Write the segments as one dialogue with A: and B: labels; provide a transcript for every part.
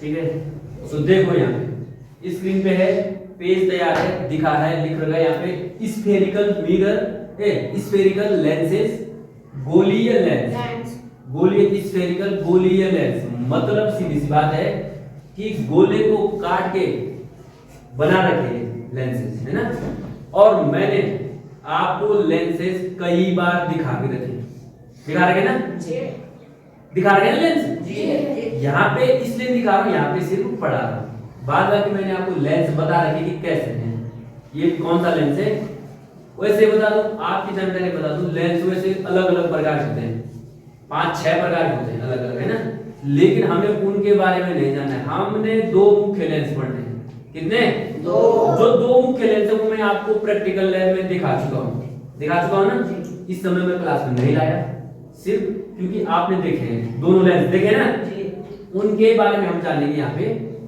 A: ठीक है। तो देखो यहाँ पे स्क्रीन पे है, पेज तैयार है, दिखा है, लिख रखा है यहाँ पे स्फेरिकल मिरर स्फेरिकल लेंसेज गोलीय लेंस, गोलीय स्फेरिकल गोलीय लेंस। मतलब सीधी सी बात है कि गोले को काट के बना रखे लेंसेज, है ना। और मैंने आपको लेंसेज कई बार दिखा भी रखे, दिखा रखे ना जी, दिखा रहे हैं लेंस जी। यहाँ पे इसलिए दिखा रहा हूँ, यहाँ पे सिर्फ पढ़ा रहा हूँ। बाद बाकी मैंने आपको लेंस बता रखे कि कैसे हैं, ये कौन सा लेंस है। वैसे बता दूं, आपकी जानकारी बता दूं, लेंस वैसे अलग अलग प्रकार के होते हैं, 5-6 प्रकार के होते हैं अलग अलग, है ना। लेकिन हमें उनके बारे में नहीं जानना है। हमने 2 मुख्य लेंस पढ़ने हैं। कितने? 2। जो 2 मुख्य लेंस है वो मैं आपको प्रैक्टिकल लैब में दिखा चुका हूँ ना। इस समय मैं क्लास में नहीं लाया, सिर्फ क्योंकि आपने देखे हैं, दोनों लेंस देखे ना, उनके बारे में हम जानेंगे। यहाँ पे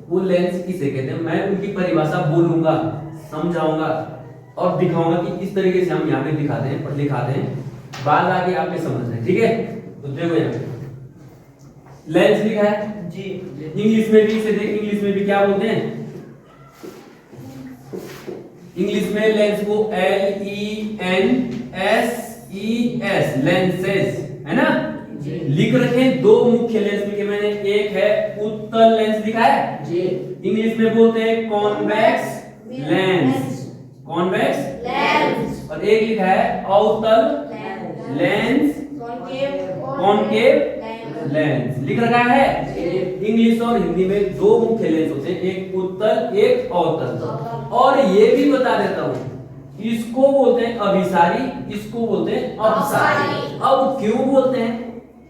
A: वो लेंस किसे कहते हैं, मैं उनकी परिभाषा बोलूंगा, समझाऊंगा और दिखाऊंगा कि इस तरीके से हम यहाँ पे दिखाते हैं। बाद आगे आपने समझना है, ठीक है। तो देखो यहाँ पे लेंस लिखा है जी, इंग्लिश में भी इसे देख, इंग्लिश में भी क्या बोलते हैं, इंग्लिश में लेंस को LENSES लेंसेज, है ना। लिख रखे 2 मुख्य लेंस लिखे मैंने, एक है उत्तल लेंस लिखा है जी, इंग्लिश में बोलते हैं कॉन्वेक्स लेंस, कॉन्वेक्स लेंस। और एक लिखा है अवतल लेंस, कॉनकेव लेंस, लिख रखा है। इंग्लिश और हिंदी में 2 मुख्य लेंस होते हैं, एक उत्तल एक अवतल। और ये भी बता देता हूं, इसको बोलते हैं अभिसारी, इसको बोलते हैं अपसारी। अब क्यों बोलते हैं,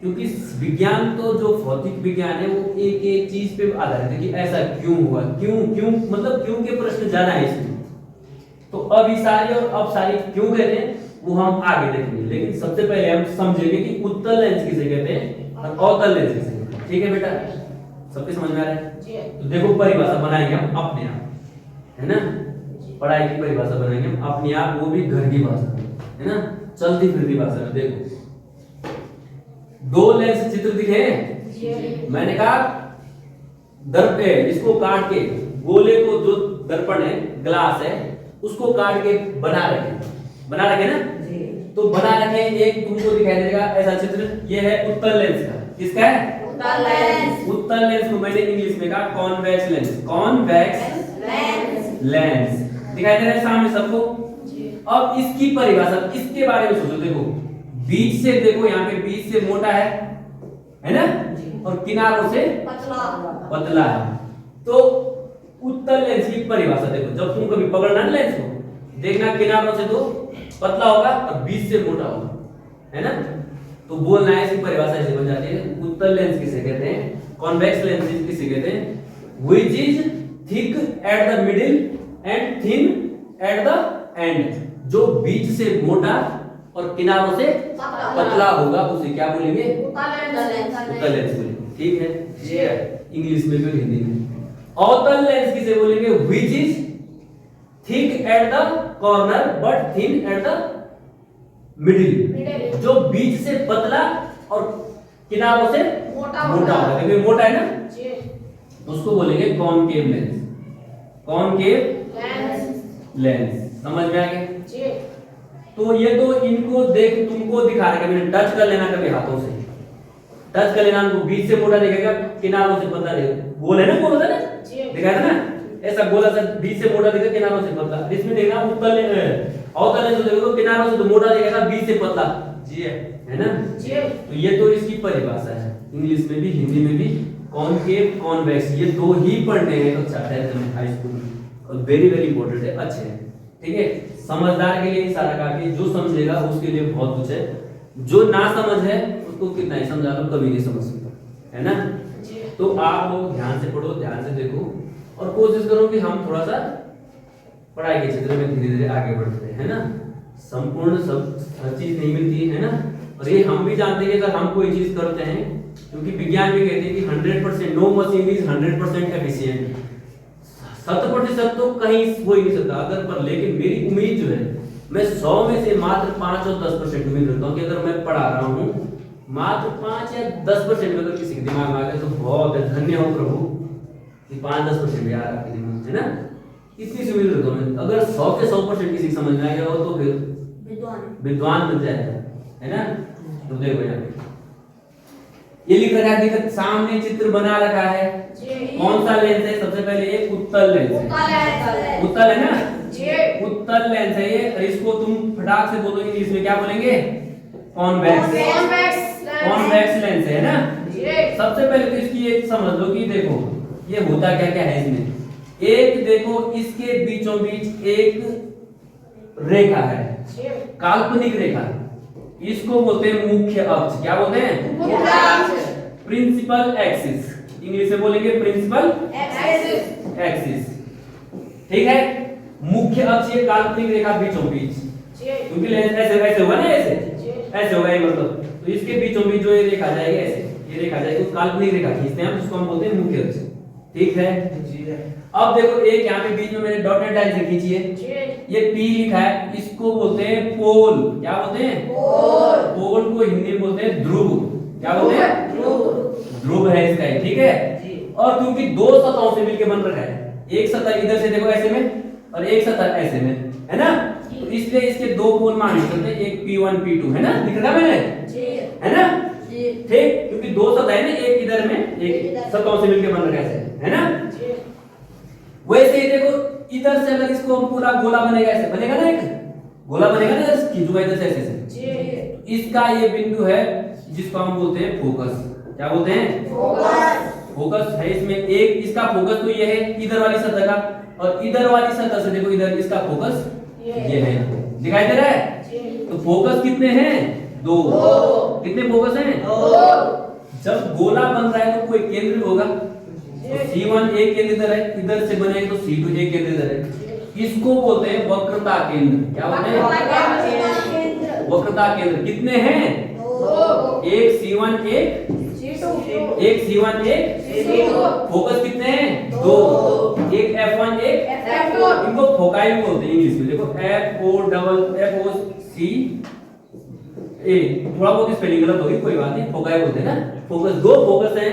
A: क्योंकि विज्ञान तो जो भौतिक विज्ञान है वो एक एक चीज पे आधारित है कि ऐसा क्यों हुआ, क्यों मतलब क्यों के प्रश्न ज्यादा है इसमें। तो अभिसारी और अपसारी क्यों कहते हैं वो हम आगे देखेंगे, लेकिन सबसे पहले हम समझेंगे कि उत्तल लेंस किसे कहते हैं और अवतल लेंस किसे कहते हैं। ठीक है बेटा, सबके समझ में आ रहा है। तो देखो परिभाषा बनाएंगे हम अपने आप, है ना। पढ़ाई की परिभाषा बनाएंगे हम अपने आप, वो भी घर की भाषा में, है ना, चलती फिरती भाषा में। देखो 2 लेंस चित्र दिखे, मैंने कहा दर्पण, इसको काट के गोले को, जो दर्पण है ग्लास है, उसको काट के बना रखे ना। तो बना रखे, एक तुमको दिखाई देगा ऐसा चित्र, ये है उत्तल लेंस का। किसका है? उत्तल लेंस। उत्तल लेंस को मैंने इंग्लिश में कहा कॉन्वेक्स लेंस, कॉन्वेक्स लेंस। दिखाई दे रहा है सामने सबको। अब इसकी परिभाषा, इसके बारे में सोचो। देखो बीच से, देखो यहाँ पे बीच से मोटा है ना, और किनारों से पतला है। तो उत्तल लेंस की परिभाषा देखो, जब तुम कभी पकड़ना लेंस को, देखना किनारों से तो पतला होगा और बीच से मोटा होगा, है ना। तो बोलना है, इसकी परिभाषा ऐसे बन जाती है, उत्तल लेंस किसे कहते हैं, कॉन्वेक्स लेंस किसे कहते हैं, which is thick at the middle and thin at the end. जो बीच से मोटा और किनारों से पतला होगा उसे क्या बोलेंगे? उत्तल लेंस बोलेंगे। ठीक है, इंग्लिश में भी हिंदी में। अवतल लेंस किसे बोलेंगे? Which is thick at the corner but thin at the middle. जो बीच से पतला और किनारों से मोटा होगा, देखिए मोटा है ना, उसको बोलेंगे कॉनकेव लेंस, कॉनकेव लेंस। समझ में आ गया? तो ये तो इनको देख तुमको दिखा रहा है, मैंने टच कर लेना कभी हाथों से, टच कर लेना, उनको बीच से मोटा दिखेगा, किनारों से पतला दिखेगा। गोल है ना, गोल होता है ना, दिखाया था ना, ऐसा गोला सा बीच से मोटा दिखेगा, किनारों से पतला। इसमें देखना उत्तल अवतल लेंस देखो, किनारों से तो मोटा दिखेगा, बीच से पतला, जी है ना। तो ये तो इसकी परिभाषा है, इंग्लिश में भी हिंदी में भी, कॉनकेव कॉन्वेक्स, ये 2 ही पढ़ने हैं कक्षा 10 में हाई स्कूल में, और वेरी वेरी इंपॉर्टेंट है, अच्छे हैं। ठीक है, समझदार के लिए सारा काफी, जो समझेगा उसके लिए बहुत कुछ है, जो ना समझ है उसको कितना ही समझा लो कभी नहीं समझ सकता, है ना। तो आप लोग ध्यान से पढ़ो, ध्यान से देखो, और कोशिश करो कि हम थोड़ा सा पढ़ाई के क्षेत्र में धीरे धीरे आगे बढ़ते हैं, है ना। संपूर्ण सब हर चीज नहीं मिलती है ना, और ये हम भी जानते हैं कि अगर हम कोई चीज करते हैं, क्योंकि विज्ञान भी कहते हैं कि 100% नो मशीन इज 100% एफिशिएंट, 100% तो कहीं हो ही नहीं सकता अगर, पर लेकिन मेरी उम्मीद जो है, मैं 100 में से मात्र 5 और 10% उम्मीद रखता हूँ कि अगर मैं पढ़ा रहा हूँ मात्र 5 या 10% अगर किसी के दिमाग में आ गया तो बहुत है, धन्य हो प्रभु, कि 5-10% यार आपके दिमाग में, है ना? इतनी सी उम्मीद रखता हूं। अगर 100 के 100% किसी को समझ में आ गया हो तो फिर विद्वान बन जाएगा, है ना? तो देखो यहाँ ये लिख रखा है, देखो सामने चित्र बना रखा है। कौन सा लेंस है? सबसे पहले ये उत्तल लेंस है। उत्तल है ना? उत्तल लेंस है ये। और इसको तुम फटाक से बोलो इंग्लिश में, क्या बोलेंगे? कॉन्वेक्स लेंस है ना? सबसे पहले तो इसकी एक समझ लो कि देखो ये होता क्या क्या है इसमें। एक देखो इसके बीचों बीच एक रेखा है, काल्पनिक रेखा, इसको बोलते हैं मुख्य अक्ष। क्या बोलते हैं? Principal axis. इंग्लिश में बोलेंगे प्रिंसिपल एक्सिस। ठीक है? मुख्य अक्ष ये काल्पनिक रेखा बीचों बीच, क्योंकि लेंस ऐसे ऐसे होगा ना, ऐसे होगा ये मतलब, तो इसके बीचों बीच जो ये रेखा जाएगी ऐसे, ये रेखा जाएगी, तो काल्पनिक रेखा खींचते हैं हम, जिसको हम बोलते हैं मुख्य अक्ष। ठीक है? अब देखो एक यहाँ पे बीच में मैंने डॉटेड लाइन से खींची है, ये P लिखा है, इसको बोलते हैं पोल। क्या बोलते हैं? पोल को हिंदी में बोलते हैं ध्रुव। क्या बोलते हैं? ध्रुव है इसका, ठीक है? और क्योंकि दो सतहों से मिलकर बन रखा है, एक सतह इधर से देखो ऐसे में और एक सतह ऐसे में, है ना? तो इसलिए इसके दो पोल मान सकते हैं, एक P1 P2, है ना? लिख रखा मैंने, है ना? ठीक, क्योंकि दो सतह है ना, एक इधर में एक सतहों से मिलकर बन रखा है ना? वैसे ही देखो इधर से अगर इसको हम पूरा गोला बनेगा, ऐसे बनेगा ना, एक गोला बनेगा ना, खींचूंगा इधर से ऐसे से, इसका ये बिंदु है जिसको हम बोलते हैं फोकस। क्या बोलते हैं? फोकस है इसमें। एक इसका फोकस तो ये है इधर वाली सतह का, और इधर वाली सतह से देखो इधर इसका फोकस ये है, दिखाई दे रहा है? तो फोकस कितने हैं? दो। कितने फोकस हैं? जब गोला बन रहा है तो कोई केंद्र होगा, तो C1 एक केंद्र इधर है, इधर से बने तो C2 एक केंद्र इधर है, इसको बोलते हैं वक्रता केंद्र। क्या बोलते हैं? वक्रता केंद्र। कितने हैं? एक C1 एक C1 एक C2। फोकस कितने हैं? दो। एक F1 एक F2। इनको फोकाई बोलते हैं इंग्लिश में। देखो FOCC, थोड़ा बहुत स्पेलिंग गलत होगी, कोई बात नहीं, फोकाई बोलते हैं ना। फोकस, दो फोकस हैं,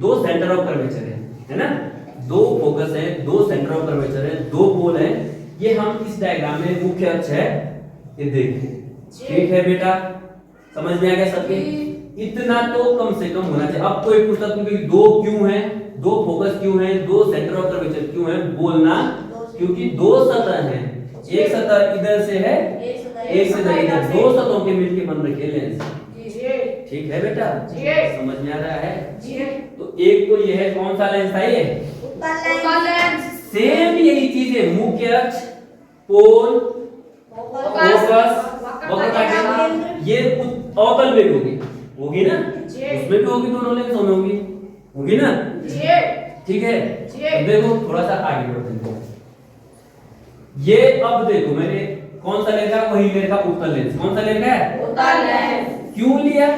A: दो सेंटर ऑफ कर्वेचर है ना? दो फोकस है, दो सेंटर ऑफ कर्वेचर है, दो पोल है। ये हम इस डायग्राम में मुख्य अक्ष है, ये देखिए। ठीक है बेटा, समझ में आ गया सबके? इतना तो कम से कम होना चाहिए। अब कोई पूछता तुमको दो क्यों है, दो फोकस क्यों है, दो सेंटर ऑफ कर्वेचर क्यों है, बोलना क्योंकि दो सतह है, एक सतह इधर से है, एक सतह इधर, दो सतहों के मिलके बन रखे लेंस। ठीक है बेटा? समझ में आ रहा है? तो एक तो ये है, कौन सा लेंस था ये? उत्तल लेंस। सेम यही चीज है, मुख्य अक्ष, पोल, फोकस, वक्रता केंद्र, ये अवतल वेग होगी ना? उसमें भी होगी, दोनों लेंसों में होगी ना? ठीक है? अब देखो थोड़ा सा आगे बढ़ते हैं। ये अब देखो मैंने कौन सा लेखा, वही लेखा उत्तल लेंस। कौन सा लेखा है? उत्तल लेंस। क्यों लिया?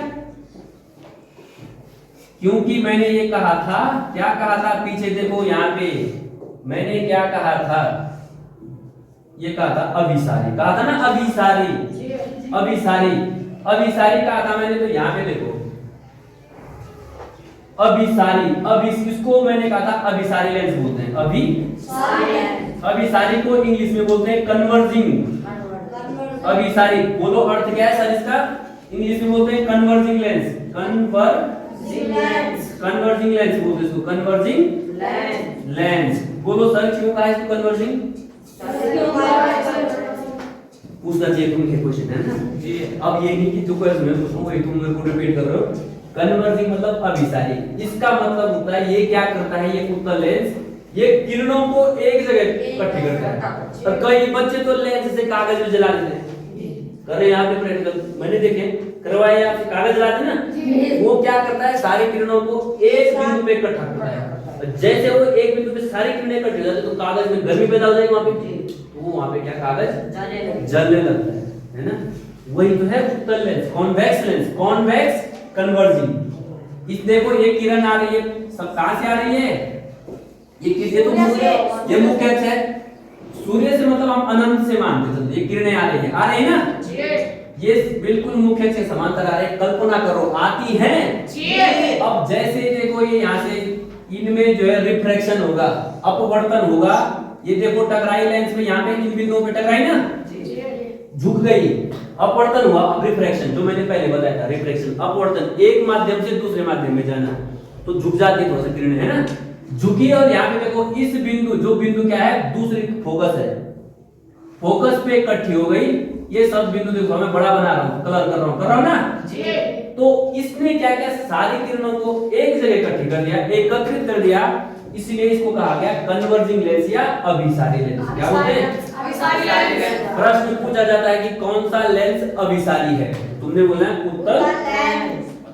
A: क्योंकि मैंने ये कहा था, क्या कहा था पीछे देखो यहाँ पे, मैंने क्या कहा था, ये कहा था अभिसारी, कहा था ना अभिसारी, अभिसारी कहा था मैंने। तो यहाँ पे देखो अभिसारी, इसको मैंने कहा था अभिसारी लेंस बोलते हैं। अभिसारी को इंग्लिश में बोलते हैं कन्वर्जिंग। अभिसारी बोलो अर्थ क्या है सर इसका? इंग्लिश में बोलते हैं कन्वर्जिंग लेंस। कन्वर्जिंग लेंस बोलते हैं इसको, कन्वर्जिंग लेंस। बोलो सर क्यों कहा इसको कन्वर्जिंग? पूछना चाहिए तुमसे क्वेश्चन, है ना जी? अब ये नहीं कि जो क्वेश्चन मैं पूछूं वही तुम मेरे को रिपीट कर रहे हो। कन्वर्जिंग मतलब अभिसारी, इसका मतलब होता है ये क्या करता है, ये उत्तल लेंस ये किरणों को एक जगह इकट्ठी करता है। और कई बच्चे तो लेंस से कागज में जला देते हैं, करे यहाँ पे प्रैक्टिकल मैंने देखे करवाए, आपसे कागज जलाते ना, वो क्या करता है सारी किरणों को एक बिंदु पे इकट्ठा करता है। जैसे वो एक बिंदु पे सारी किरणें इकट्ठी हो जाती है तो कागज में गर्मी पैदा हो जाएगी वहां पे, तो वहां पे क्या कागज जलने लगता है ना? वही तो है उत्तल lens, convex lens, convex converging. इस देखो ये किरण आ रही है, सब कहां से आ रही है? ये तो ये मुख्य अक्ष है, सूर्य से मतलब हम अनंत से मानते चलते, ये किरणें आ रही है ना? ये बिल्कुल मुख्य अक्ष के समांतर आ रहे हैं। कल्पना करो आती हैं। अब जैसे देखो ये यहाँ से इनमें जो है रिफ्रैक्शन होगा, अपवर्तन होगा। ये देखो टकराई लेंस में, यहाँ पे इन बिंदुओं पे टकराई ना, झुक गई, अपवर्तन हुआ। अब रिफ्रैक्शन जो मैंने पहले बताया था, रिफ्रैक्शन अपवर्तन, एक माध्यम से दूसरे माध्यम में जाना, तो झुक जाती है थोड़ा सा किरण, है ना, झुकी। और यहाँ पे देखो इस बिंदु, जो बिंदु क्या है, दूसरी फोकस है, फोकस पे इकट्ठी हो गई। ये सब बिंदु देखो मैं बड़ा बना रहा हूँ, कलर कर रहा हूँ ना जी। तो इसने क्या किया, सारी किरणों को एक जगह इकट्ठी कर दिया, एकत्रित कर दिया, इसलिए इसको कहा गया कन्वर्जिंग लेंस या अभिसारी लेंस। क्या बोलते हैं, अभिसारी लेंस। प्रश्न पूछा जाता है कि कौन सा लेंस अभिसारी है, तुमने बोला उत्तर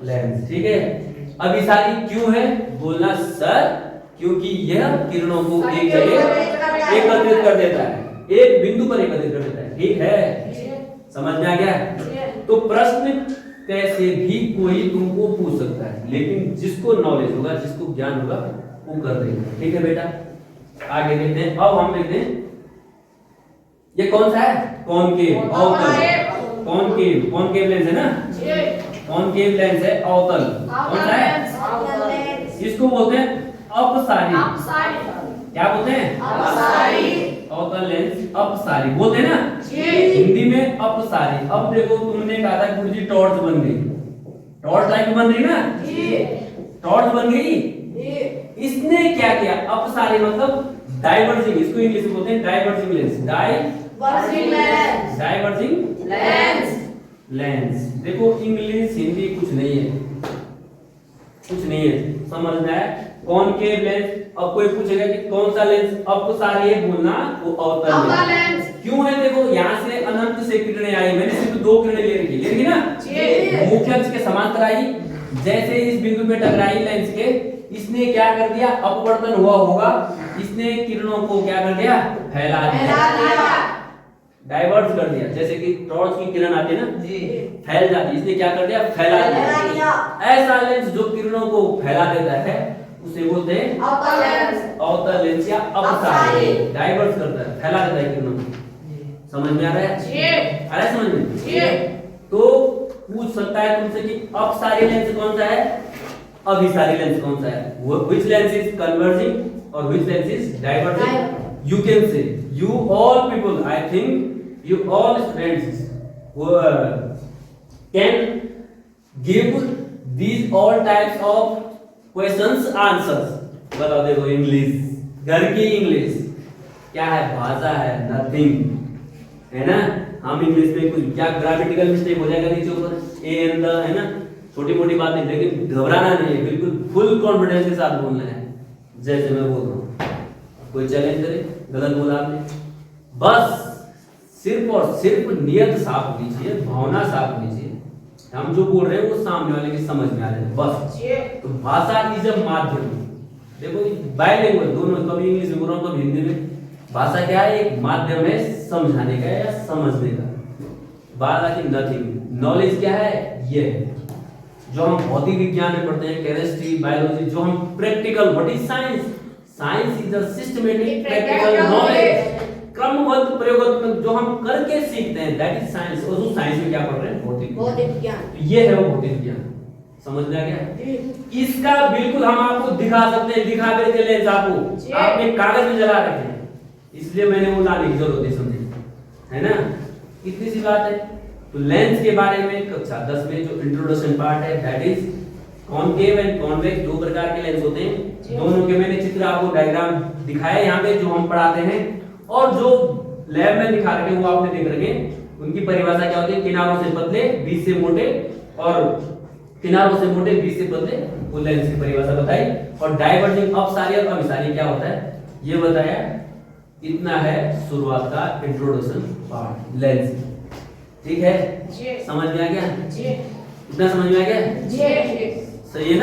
A: लेंस, ठीक है। अभिसारी क्यों है, बोलना सर क्योंकि यह किरणों को एक जगह एकत्रित कर देता है, एक बिंदु पर एकत्रित कर देता है, ठीक है, समझ में आ गया। तो प्रश्न कैसे भी कोई तुमको पूछ सकता है, लेकिन जिसको नॉलेज होगा, जिसको ज्ञान होगा, वो कर देगा, ठीक है बेटा। आगे देखते हैं, अब हम देखते हैं ये कौन सा है, कॉनकेव, अवतल, कॉनकेव लेंस है ना, कॉनकेव लेंस है, अवतल, कौन सा है, इसको बोलते हैं अपसारी, क्या बोलते हैं, अवतल लेंस अपसारी बोलते हैं ना, हिंदी में अपसारी। अब देखो तुमने कहा था गुरुजी टॉर्च बन गई, टॉर्च लाइट बन रही ना, टॉर्च बन गई। इसने क्या किया, अपसारी मतलब डाइवर्जिंग, इसको इंग्लिश में बोलते हैं डाइवर्जिंग लेंस, डाइवर्जिंग लेंस। देखो इंग्लिश हिंदी कुछ नहीं है, कुछ नहीं है, समझ में आया। कॉनकेव लेंस, अब कोई पूछेगा कि कौन सा लेंस अपसारी है, बोलना वो अवतल लेंस। क्यों है, देखो यहाँ से अनंत से किरणें आई, मैंने सिर्फ दो किरणें ले रखी ना, मुख्य अक्ष के समांतर आई, जैसे इस बिंदु पे टकराई लेंस के, इसने क्या कर दिया, अपवर्तन हुआ होगा, इसने किरणों को क्या कर दिया, फैला दिया, डाइवर्ट कर दिया। जैसे कि टॉर्च की किरण आती है ना, फैल जाती है, इसने क्या कर दिया, फैला दिया। ऐसा लेंस जो किरणों को फैला देता है उसे बोलते हैं अवतल लेंस या अपसारी, डाइवर्ट करता है, फैला देता है किरणों को। समझ में आ रहा है, आ रहा है समझ में। तो पूछ सकता है तुमसे कि अपसारी लेंस कौन सा है, अभिसारी लेंस कौन सा है, वो which lens is converging और which lens is diverging. You can say, you all people, I think you all students who can give these all types of questions answers. बताओ, देखो इंग्लिश, घर की इंग्लिश क्या है, भाषा है, नथिंग, है ना। हम इंग्लिश में कुछ क्या ग्रामेटिकल मिस्टेक हो जाएगा नीचे ऊपर, ए एंड द, है ना, छोटी मोटी बातें, लेकिन घबराना नहीं है, बिल्कुल फुल कॉन्फिडेंस के साथ बोलना है, जैसे मैं बोल रहा हूँ। कोई चैलेंज करे, गलत बोला आपने, बस सिर्फ और सिर्फ नियत साफ होनी चाहिए, भावना साफ होनी चाहिए, हम जो बोल रहे हैं वो सामने वाले की समझ में आ जाए, बस। तो भाषा इज अ माध्यम, देखो बाइलिंगुअल, दोनों, कभी इंग्लिश में बोल रहा हूँ कभी हिंदी में। भाषा क्या है, एक माध्यम है समझाने का या समझने का, बाकी नथिंग। नॉलेज क्या है, ये जो हम भौतिक विज्ञान में पढ़ते हैं, केमिस्ट्री, बायोलॉजी, जो हम practical, what is science, science is a systematic practical knowledge, क्रमबद्ध प्रयोगात्मक, जो हम करके सीखते हैं, दैट इज साइंस। और उस साइंस में क्या पढ़ रहे हैं, भौतिक विज्ञान, ये है वो भौतिक विज्ञान। समझ में आ गया। इसका बिल्कुल हम आपको दिखा सकते हैं, दिखा देते लेंस आपको, आपने कागज में जला रखे हैं, इसलिए मैंने वो लाने की जरूरत है, समझे, है ना, इतनी सी बात है। तो लेंस के बारे में कक्षा 10 में जो इंट्रोडक्शन पार्ट है, that is concave and convex, दो प्रकार के लेंस होते हैं, दोनों के मैंने चित्र आपको डायग्राम दिखाया यहाँ पे, जो हम पढ़ाते हैं, और जो लैब में दिखा रखे वो आपने देख रखे। उनकी परिभाषा क्या होती है, किनारों से पतले, बीच से मोटे, और किनारों से मोटे, बीच से पतले, वो लेंस की परिभाषा बताई। और डाइवर्जिंग, अपसारी और अभिसारी क्या होता है ये बताया। इतना है शुरुआत का इंट्रोडक्शन पार्ट लेंस, ठीक है, समझ में आ गया, इतना समझ में आ गया, सही है ना।